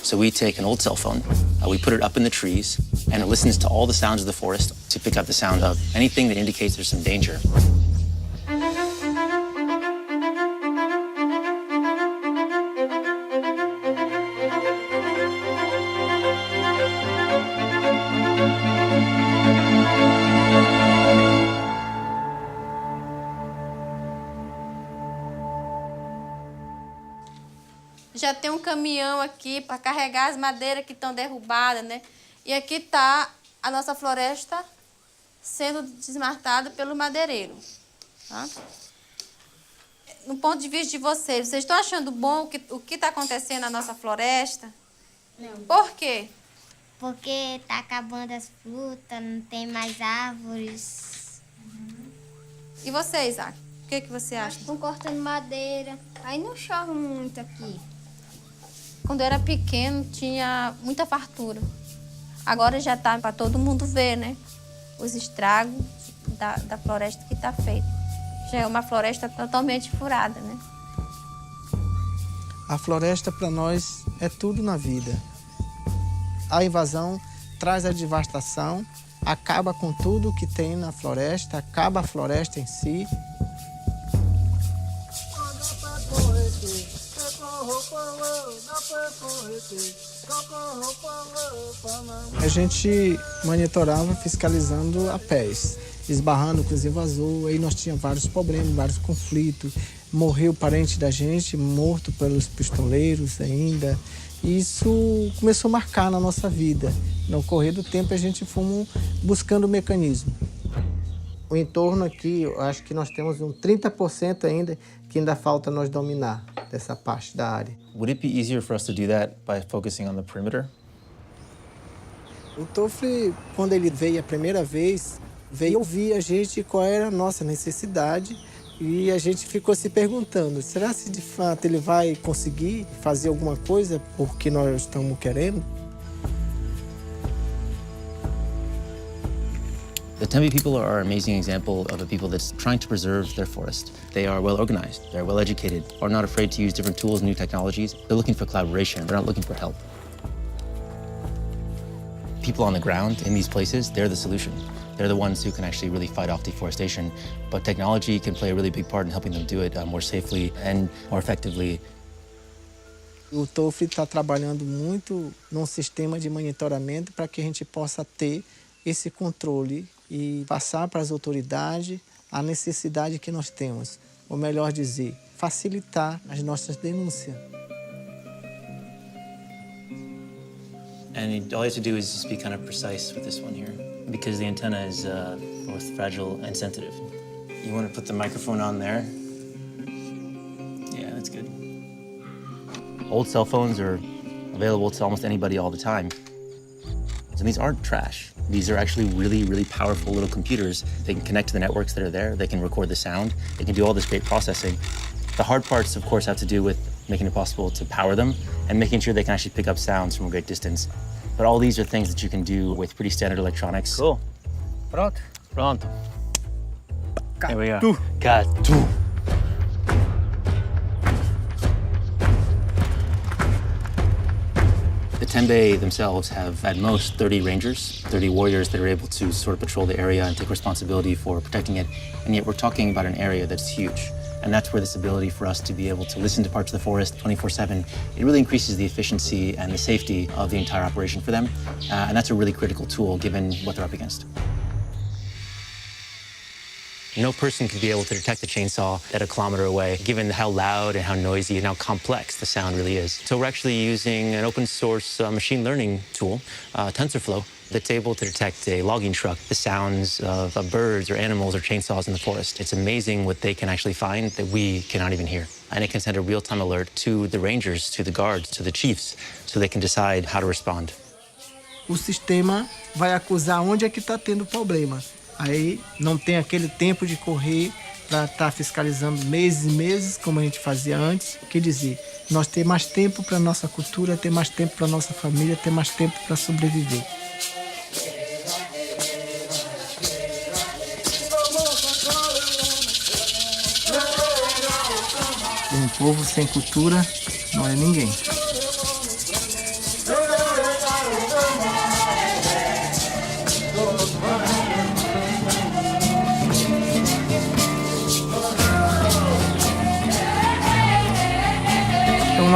So we take an old cell phone, we put it up in the trees, and it listens to all the sounds of the forest to pick up the sound of anything that indicates there's some danger. Já tem um caminhão aqui para carregar as madeiras que estão derrubadas, né? E aqui está a nossa floresta sendo desmatada pelo madeireiro. Tá? No ponto de vista de vocês estão achando bom o que está acontecendo na nossa floresta? Não. Por quê? Porque está acabando as frutas, não tem mais árvores. E você, Isaac? O que você acha? Estão cortando madeira, aí não chove muito aqui. Quando eu era pequeno, tinha muita fartura. Agora já está para todo mundo ver, né? Os estragos da floresta que está feita. Já é uma floresta totalmente furada, né? A floresta, para nós, é tudo na vida. A invasão traz a devastação, acaba com tudo que tem na floresta, acaba a floresta em si. A gente monitorava fiscalizando a pés, esbarrando com os invasores, aí nós tínhamos vários problemas, vários conflitos. Morreu parente da gente, morto pelos pistoleiros ainda. E isso começou a marcar na nossa vida. No correr do tempo a gente foi buscando o mecanismo. O entorno aqui, eu acho que nós temos um 30% ainda que ainda falta nós dominar dessa parte da área. Would it be easier for us to do that by focusing on the perimeter? O Toffoli, quando ele veio a primeira vez, veio ouvir a gente qual era a nossa necessidade e a gente ficou se perguntando, será se de fato ele vai conseguir fazer alguma coisa porque nós estamos querendo? The Tembe people are an amazing example of a people that's trying to preserve their forest. They are well organized, they're well educated, are not afraid to use different tools, new technologies. They're looking for collaboration, they're not looking for help. People on the ground in these places, they're the solution. They're the ones who can actually really fight off deforestation, but technology can play a really big part in helping them do it more safely and more effectively. O Toffoli está trabalhando muito num sistema de monitoramento para que a gente possa ter esse controle e passar para as autoridades a necessidade que nós temos. Ou melhor dizer, facilitar as nossas denúncias. And all you have to do is just be kind of precise with this one here, because the antenna is both fragile and sensitive. You want to put the microphone on there. Yeah, that's good. Old cell phones are available to almost anybody all the time. And these aren't trash. These are actually really, really powerful little computers. They can connect to the networks that are there. They can record the sound. They can do all this great processing. The hard parts, of course, have to do with making it possible to power them and making sure they can actually pick up sounds from a great distance. But all these are things that you can do with pretty standard electronics. Cool. Pronto? Pronto. Here we go. Catu. The Tembe themselves have at most 30 rangers, 30 warriors that are able to sort of patrol the area and take responsibility for protecting it. And yet we're talking about an area that's huge. And that's where this ability for us to be able to listen to parts of the forest 24/7, it really increases the efficiency and the safety of the entire operation for them. And that's a really critical tool given what they're up against. No person could be able to detect the chainsaw at a kilometer away, given how loud and how noisy and how complex the sound really is. So we're actually using an open source machine learning tool, TensorFlow, that's able to detect a logging truck, the sounds of birds or animals or chainsaws in the forest. It's amazing what they can actually find that we cannot even hear. And it can send a real-time alert to the rangers, to the guards, to the chiefs, so they can decide how to respond. O sistema vai acusar onde é que está tendo problema. Aí não tem aquele tempo de correr para estar fiscalizando meses e meses, como a gente fazia antes. Quer dizer, nós ter mais tempo para a nossa cultura, ter mais tempo para a nossa família, ter mais tempo para sobreviver. Um povo sem cultura não é ninguém.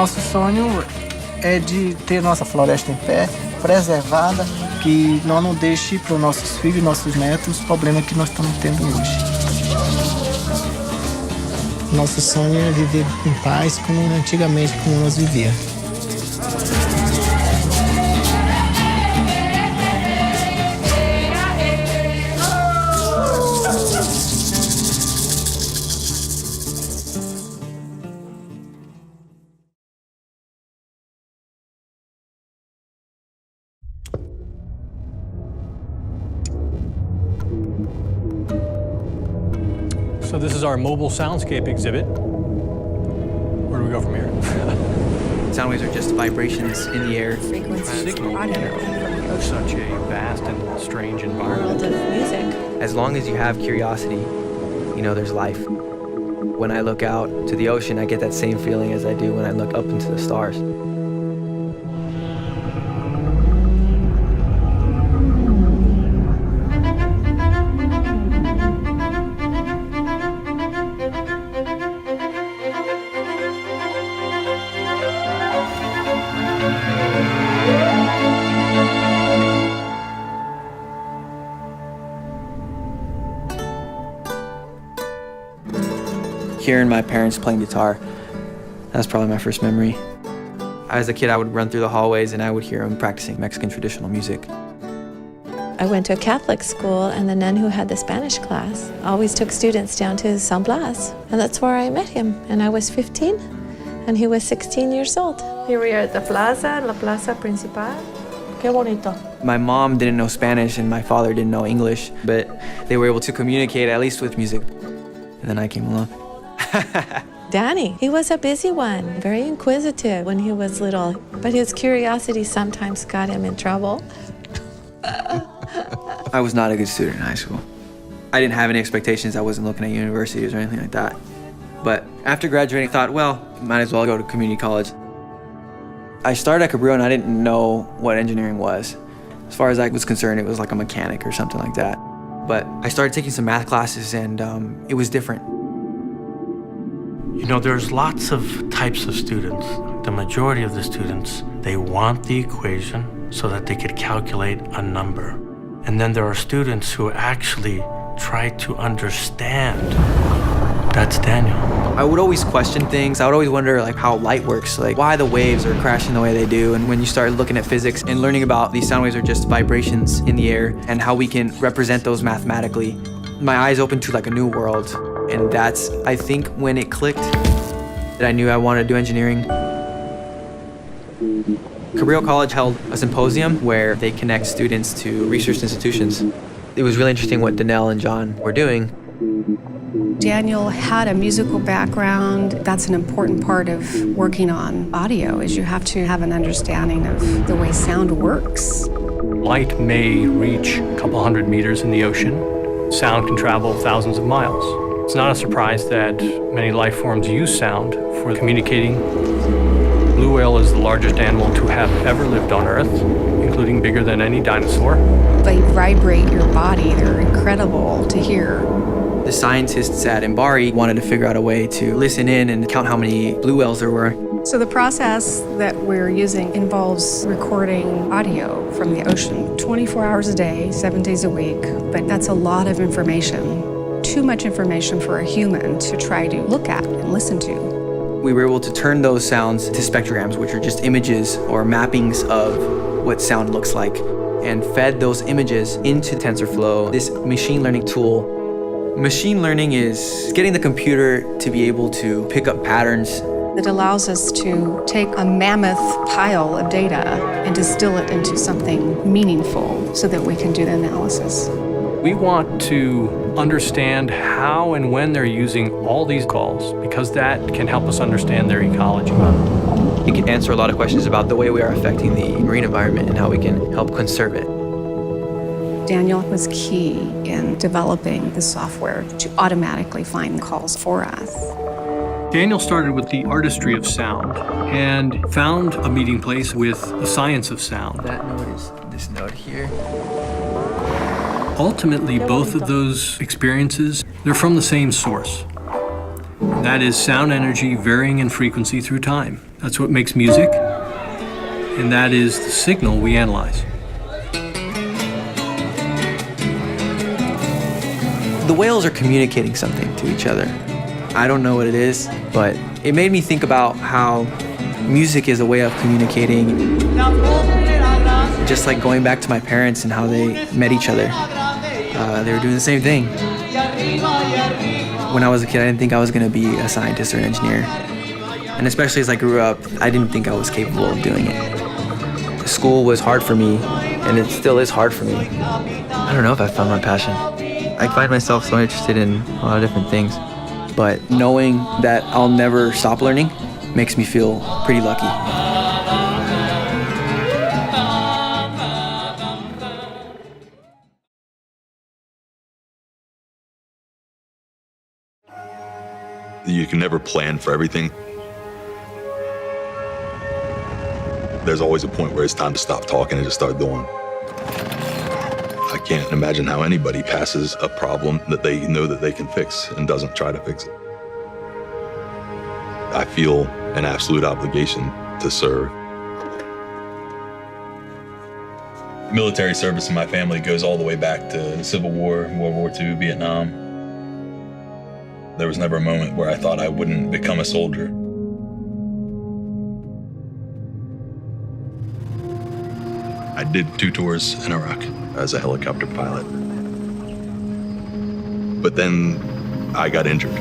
nosso sonho é de ter nossa floresta em pé, preservada, que nós não deixe para os nossos filhos e nossos netos os problemas que nós estamos tendo hoje. Nosso sonho é viver em paz como antigamente, como nós vivíamos. So this is our mobile soundscape exhibit. Where do we go from here? Sound waves are just vibrations in the air. Signal audio. Such a vast and strange environment. World of music. As long as you have curiosity, you know there's life. When I look out to the ocean, I get that same feeling as I do when I look up into the stars. Hearing my parents playing guitar, that's probably my first memory. As a kid, I would run through the hallways and I would hear them practicing Mexican traditional music. I went to a Catholic school, and the nun who had the Spanish class always took students down to San Blas, and that's where I met him. And I was 15, and he was 16 years old. Here we are at the plaza, La Plaza Principal. Qué bonito. My mom didn't know Spanish and my father didn't know English, but they were able to communicate at least with music. And then I came along. Danny, he was a busy one, very inquisitive when he was little, but his curiosity sometimes got him in trouble. I was not a good student in high school. I didn't have any expectations. I wasn't looking at universities or anything like that. But after graduating, I thought, well, might as well go to community college. I started at Cabrillo and I didn't know what engineering was. As far as I was concerned, it was like a mechanic or something like that. But I started taking some math classes and it was different. You know, there's lots of types of students. The majority of the students, they want the equation so that they could calculate a number. And then there are students who actually try to understand. That's Daniel. I would always question things. I would always wonder like how light works, like why the waves are crashing the way they do. And when you start looking at physics and learning about these sound waves are just vibrations in the air and how we can represent those mathematically, my eyes opened to like a new world. And that's, I think, when it clicked that I knew I wanted to do engineering. Cabrillo College held a symposium where they connect students to research institutions. It was really interesting what Danelle and John were doing. Daniel had a musical background. That's an important part of working on audio, is you have to have an understanding of the way sound works. Light may reach a couple hundred meters in the ocean. Sound can travel thousands of miles. It's not a surprise that many life forms use sound for communicating. Blue whale is the largest animal to have ever lived on Earth, including bigger than any dinosaur. They vibrate your body. They're incredible to hear. The scientists at MBARI wanted to figure out a way to listen in and count how many blue whales there were. So the process that we're using involves recording audio from the ocean 24 hours a day, 7 days a week, but that's a lot of information. Too much information for a human to try to look at and listen to. We were able to turn those sounds to spectrograms, which are just images or mappings of what sound looks like, and fed those images into TensorFlow, this machine learning tool. Machine learning is getting the computer to be able to pick up patterns. It allows us to take a mammoth pile of data and distill it into something meaningful so that we can do the analysis. We want to understand how and when they're using all these calls, because that can help us understand their ecology. It can answer a lot of questions about the way we are affecting the marine environment and how we can help conserve it. Daniel was key in developing the software to automatically find calls for us. Daniel started with the artistry of sound and found a meeting place with the science of sound. That note is this note here. Ultimately, both of those experiences, they're from the same source. That is sound energy varying in frequency through time. That's what makes music, and that is the signal we analyze. The whales are communicating something to each other. I don't know what it is, but it made me think about how music is a way of communicating. Just like going back to my parents and how they met each other. They were doing the same thing. When I was a kid, I didn't think I was going to be a scientist or an engineer. And especially as I grew up, I didn't think I was capable of doing it. School was hard for me, and it still is hard for me. I don't know if I found my passion. I find myself so interested in a lot of different things. But knowing that I'll never stop learning makes me feel pretty lucky. You can never plan for everything. There's always a point where it's time to stop talking and just start doing. I can't imagine how anybody passes a problem that they know that they can fix and doesn't try to fix it. I feel an absolute obligation to serve. Military service in my family goes all the way back to the Civil War, World War II, Vietnam. There was never a moment where I thought I wouldn't become a soldier. I did 2 tours in Iraq as a helicopter pilot. But then I got injured.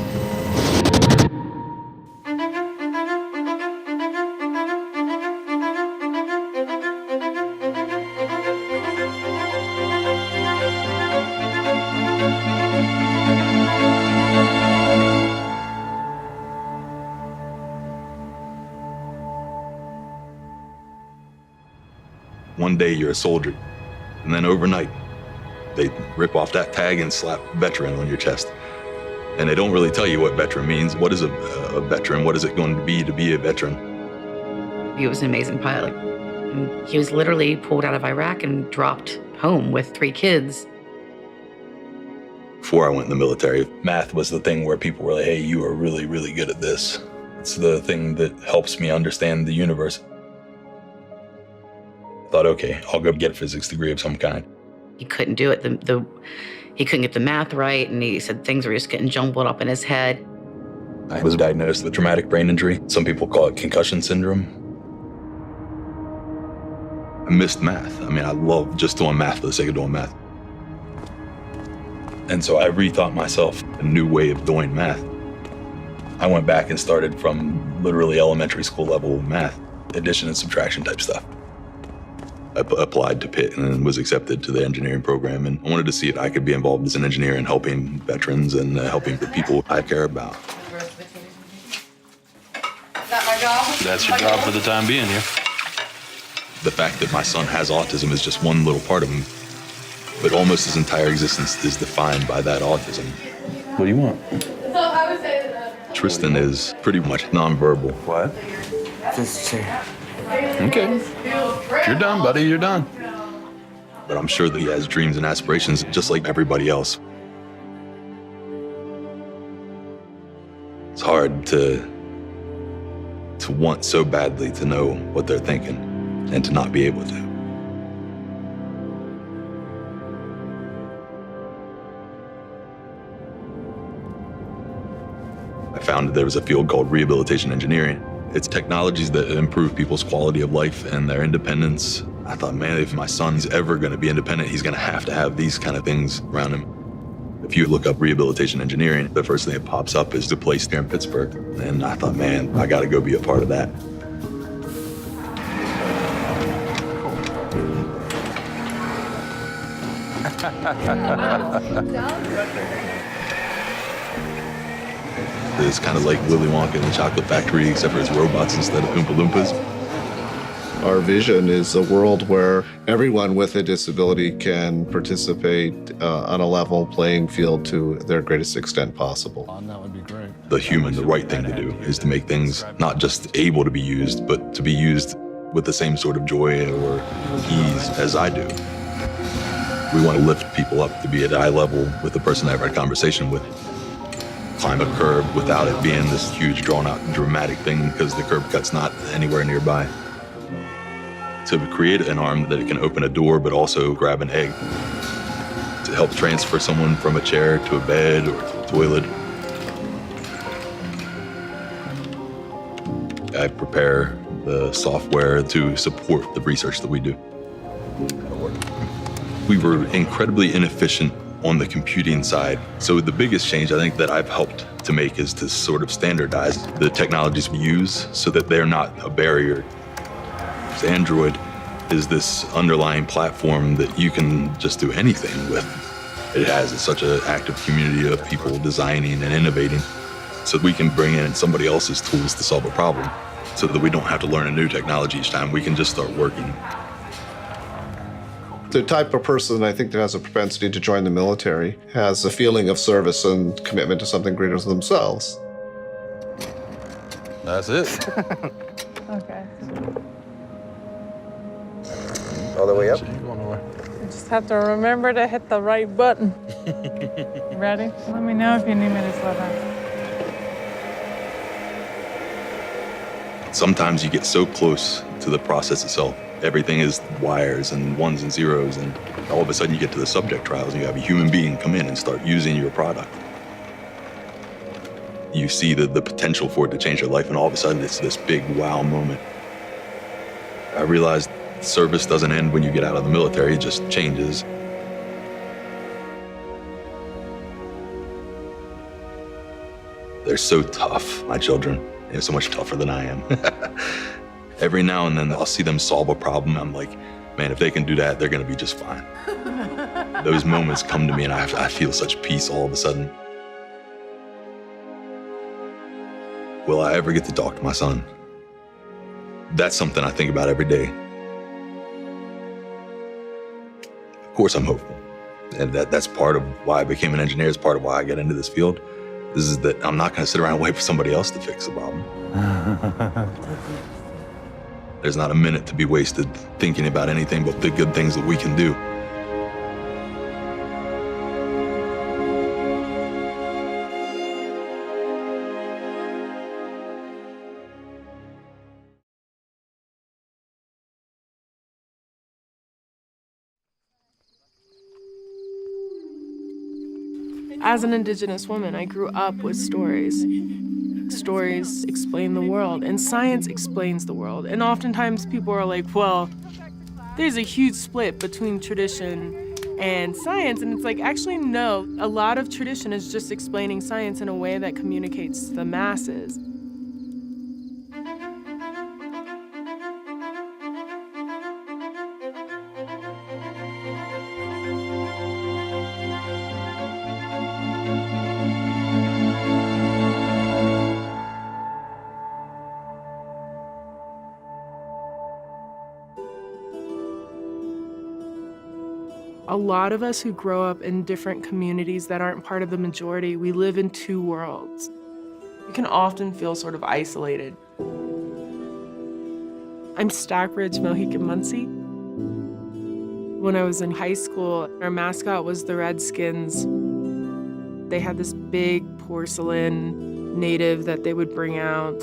One day you're a soldier, and then overnight, they rip off that tag and slap veteran on your chest. And they don't really tell you what veteran means. What is a veteran? What is it going to be a veteran? He was an amazing pilot. He was literally pulled out of Iraq and dropped home with 3 kids. Before I went in the military, math was the thing where people were like, hey, you are really, really good at this. It's the thing that helps me understand the universe. I thought, okay, I'll go get a physics degree of some kind. He couldn't do it. He couldn't get the math right, and he said things were just getting jumbled up in his head. I was diagnosed with traumatic brain injury. Some people call it concussion syndrome. I missed math. I mean, I love just doing math for the sake of doing math. And so I rethought myself a new way of doing math. I went back and started from literally elementary school level math, addition and subtraction type stuff. I applied to Pitt and was accepted to the engineering program, and I wanted to see if I could be involved as an engineer in helping veterans and helping the people I care about. That's your job for the time being here. The fact that my son has autism is just one little part of him, but almost his entire existence is defined by that autism. What do you want? Tristan is pretty much nonverbal. What? Just chair. Okay. You're done, buddy. You're done. But I'm sure that he has dreams and aspirations just like everybody else. It's hard to want so badly to know what they're thinking and to not be able to. I found that there was a field called rehabilitation engineering. It's technologies that improve people's quality of life and their independence. I thought, man, if my son's ever going to be independent, he's going to have these kind of things around him. If you look up rehabilitation engineering, the first thing that pops up is the place here in Pittsburgh. And I thought, man, I got to go be a part of that. It's kind of like Willy Wonka and the Chocolate Factory, except for it's robots instead of Oompa Loompas. Our vision is a world where everyone with a disability can participate on a level playing field to their greatest extent possible. That would be great. The right thing to do is to make things not just able to be used, but to be used with the same sort of joy or ease as I do. We want to lift people up to be at eye level with the person I have a conversation with. climb a curb without it being this huge, drawn-out, dramatic thing because the curb cut's not anywhere nearby. To create an arm that can open a door but also grab an egg. To help transfer someone from a chair to a bed or to a toilet. I prepare the software to support the research that we do. We were incredibly inefficient on the computing side. So the biggest change I think that I've helped to make is to sort of standardize the technologies we use so that they're not a barrier. So Android is this underlying platform that you can just do anything with. It has such an active community of people designing and innovating so that we can bring in somebody else's tools to solve a problem so that we don't have to learn a new technology each time. We can just start working. The type of person I think that has a propensity to join the military has a feeling of service and commitment to something greater than themselves. That's it. Okay. All the way up? You just have to remember to hit the right button. Ready? Let me know if you need me to slow down. Sometimes you get so close to the process itself. Everything is wires and ones and zeros, and all of a sudden you get to the subject trials and you have a human being come in and start using your product. You see the potential for it to change your life, and all of a sudden it's this big wow moment. I realized service doesn't end when you get out of the military, it just changes. They're so tough, my children. They're so much tougher than I am. Every now and then I'll see them solve a problem. I'm like, man, if they can do that, they're gonna be just fine. Those moments come to me and I feel such peace all of a sudden. Will I ever get to talk to my son? That's something I think about every day. Of course I'm hopeful. And that's part of why I became an engineer, it's part of why I get into this field. This is that I'm not gonna sit around and wait for somebody else to fix the problem. There's not a minute to be wasted thinking about anything but the good things that we can do. As an Indigenous woman, I grew up with stories. Stories explain the world, and science explains the world. And oftentimes people are like, well, there's a huge split between tradition and science. And it's like, actually, no. A lot of tradition is just explaining science in a way that communicates to the masses. A lot of us who grow up in different communities that aren't part of the majority, we live in two worlds. You can often feel sort of isolated. I'm Stockbridge Mohican Munsee. When I was in high school, our mascot was the Redskins. They had this big porcelain native that they would bring out.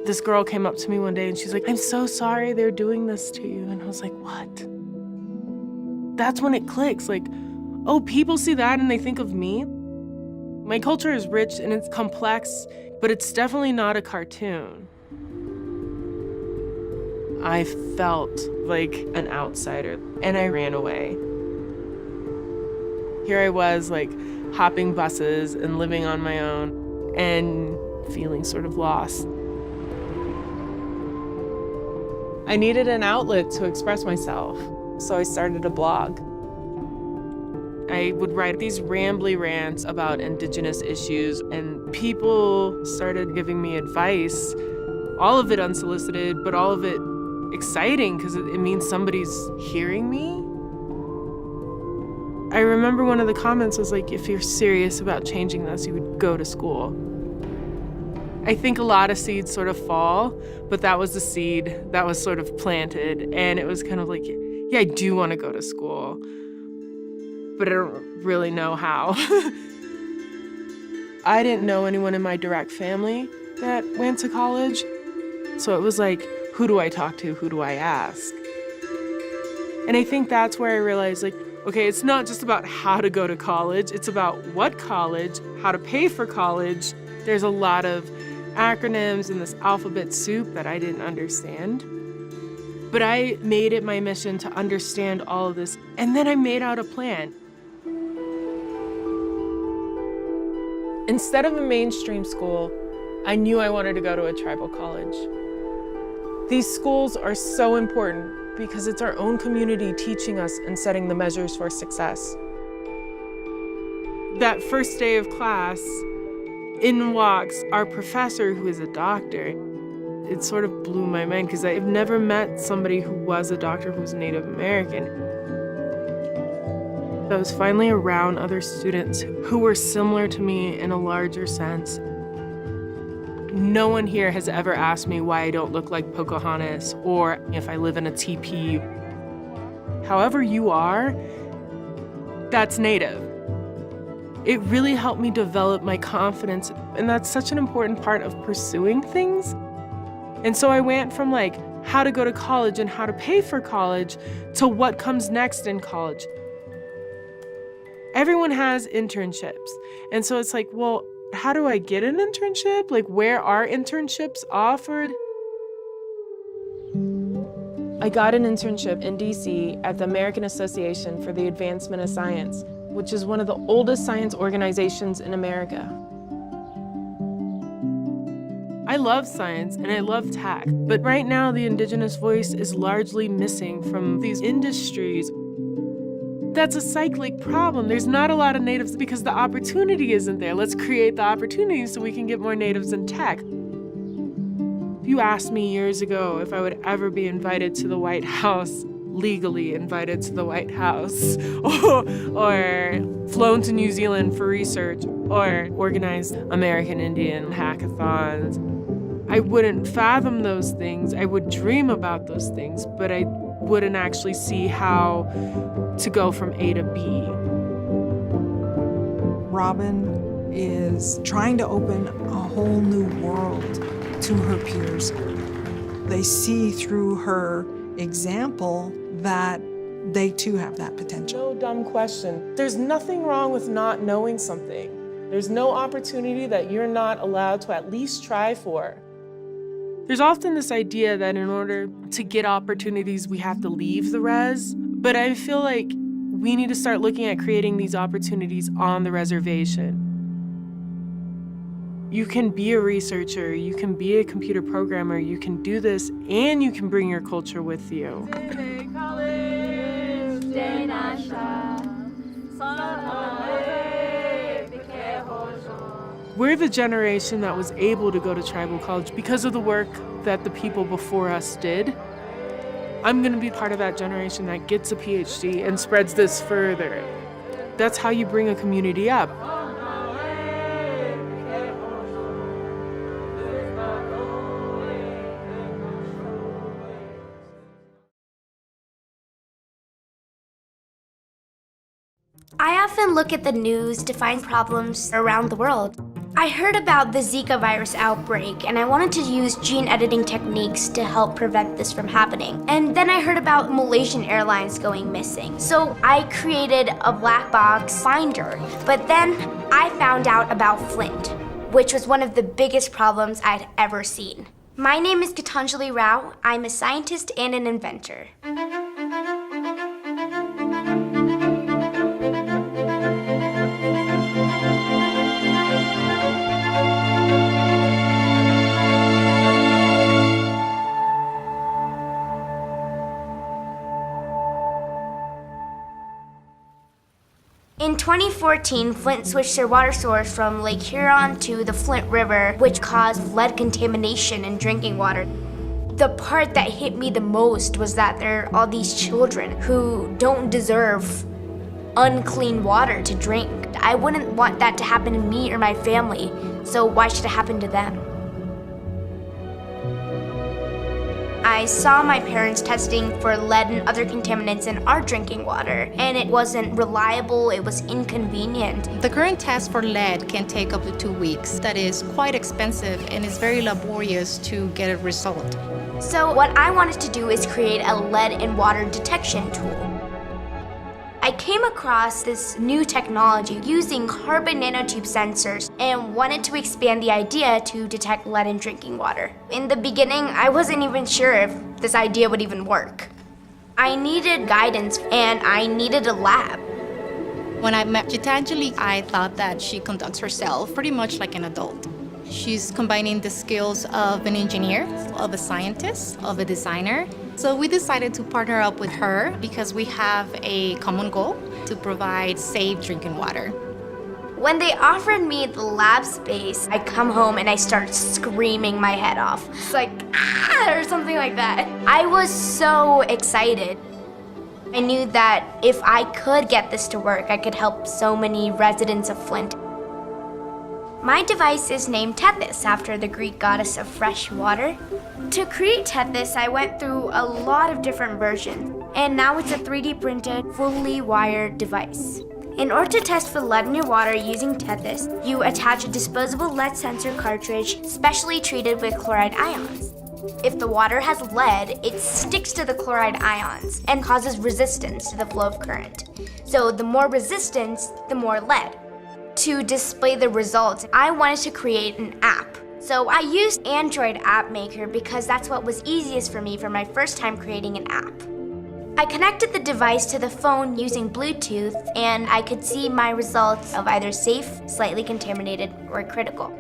This girl came up to me one day and she's like, I'm so sorry they're doing this to you. And I was like, what? That's when it clicks, like, oh, people see that and they think of me? My culture is rich and it's complex, but it's definitely not a cartoon. I felt like an outsider and I ran away. Here I was, like, hopping buses and living on my own and feeling sort of lost. I needed an outlet to express myself. So I started a blog. I would write these rambly rants about Indigenous issues, and people started giving me advice, all of it unsolicited, but all of it exciting because it means somebody's hearing me. I remember one of the comments was like, if you're serious about changing this, you would go to school. I think a lot of seeds sort of fall, but that was the seed that was sort of planted, and it was kind of like, yeah, I do want to go to school, but I don't really know how. I didn't know anyone in my direct family that went to college. So it was like, who do I talk to? Who do I ask? And I think that's where I realized, like, okay, it's not just about how to go to college. It's about what college, how to pay for college. There's a lot of acronyms in this alphabet soup that I didn't understand. But I made it my mission to understand all of this. And then I made out a plan. Instead of a mainstream school, I knew I wanted to go to a tribal college. These schools are so important because it's our own community teaching us and setting the measures for success. That first day of class, in walks our professor who is a doctor. It sort of blew my mind because I've never met somebody who was a doctor who was Native American. I was finally around other students who were similar to me in a larger sense. No one here has ever asked me why I don't look like Pocahontas or if I live in a teepee. However you are, that's Native. It really helped me develop my confidence, and that's such an important part of pursuing things. And so I went from like how to go to college and how to pay for college to what comes next in college. Everyone has internships. And so it's like, well, how do I get an internship? Like, where are internships offered? I got an internship in DC at the American Association for the Advancement of Science, which is one of the oldest science organizations in America. I love science and I love tech, but right now the Indigenous voice is largely missing from these industries. That's a cyclic problem. There's not a lot of natives because the opportunity isn't there. Let's create the opportunity so we can get more natives in tech. If you asked me years ago if I would ever be invited to the White House, legally invited to the White House, or flown to New Zealand for research, or organized American Indian hackathons, I wouldn't fathom those things. I would dream about those things, but I wouldn't actually see how to go from A to B. Robin is trying to open a whole new world to her peers. They see through her example that they too have that potential. No dumb question. There's nothing wrong with not knowing something. There's no opportunity that you're not allowed to at least try for. There's often this idea that in order to get opportunities, we have to leave the res, but I feel like we need to start looking at creating these opportunities on the reservation. You can be a researcher, you can be a computer programmer, you can do this, and you can bring your culture with you. We're the generation that was able to go to tribal college because of the work that the people before us did. I'm gonna be part of that generation that gets a PhD and spreads this further. That's how you bring a community up. I often look at the news to find problems around the world. I heard about the Zika virus outbreak, and I wanted to use gene editing techniques to help prevent this from happening. And then I heard about Malaysian Airlines going missing. So I created a black box finder. But then I found out about Flint, which was one of the biggest problems I'd ever seen. My name is Gitanjali Rao. I'm a scientist and an inventor. In 2014, Flint switched their water source from Lake Huron to the Flint River, which caused lead contamination in drinking water. The part that hit me the most was that there are all these children who don't deserve unclean water to drink. I wouldn't want that to happen to me or my family, so why should it happen to them? I I saw my parents testing for lead and other contaminants in our drinking water, and it wasn't reliable, it was inconvenient. The current test for lead can take up to 2 weeks. That is quite expensive and is very laborious to get a result. So what I wanted to do is create a lead in water detection tool. I came across this new technology using carbon nanotube sensors and wanted to expand the idea to detect lead in drinking water. In the beginning, I wasn't even sure if this idea would even work. I needed guidance and I needed a lab. When I met Gitanjali, I thought that she conducts herself pretty much like an adult. She's combining the skills of an engineer, of a scientist, of a designer. So we decided to partner up with her because we have a common goal to provide safe drinking water. When they offered me the lab space, I come home and I start screaming my head off. It's like, ah, or something like that. I was so excited. I knew that if I could get this to work, I could help so many residents of Flint. My device is named Tethys after the Greek goddess of fresh water. To create Tethys, I went through a lot of different versions, and now it's a 3D printed, fully wired device. In order to test for lead in your water using Tethys, you attach a disposable lead sensor cartridge specially treated with chloride ions. If the water has lead, it sticks to the chloride ions and causes resistance to the flow of current. So the more resistance, the more lead. To display the results, I wanted to create an app. So I used Android App Maker because that's what was easiest for me for my first time creating an app. I connected the device to the phone using Bluetooth, and I could see my results of either safe, slightly contaminated, or critical.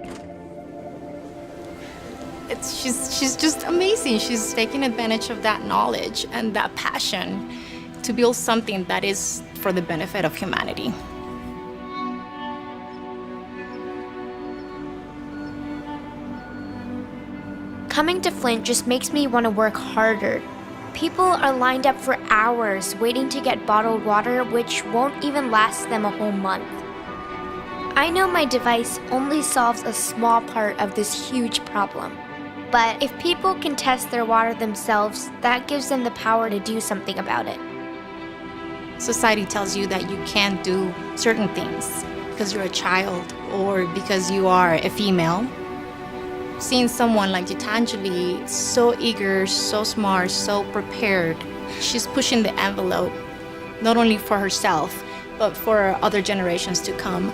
She's just amazing. She's taking advantage of that knowledge and that passion to build something that is for the benefit of humanity. Coming to Flint just makes me want to work harder. People are lined up for hours waiting to get bottled water, which won't even last them a whole month. I know my device only solves a small part of this huge problem. But if people can test their water themselves, that gives them the power to do something about it. Society tells you that you can't do certain things because you're a child or because you are a female. Seeing someone like Gitanjali, so eager, so smart, so prepared, she's pushing the envelope, not only for herself, but for other generations to come.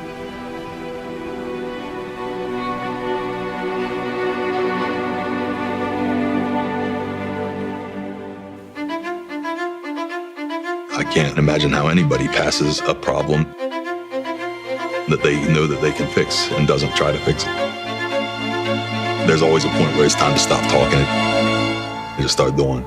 I can't imagine how anybody passes a problem that they know that they can fix and doesn't try to fix it. There's always a point where it's time to stop talking and just start doing.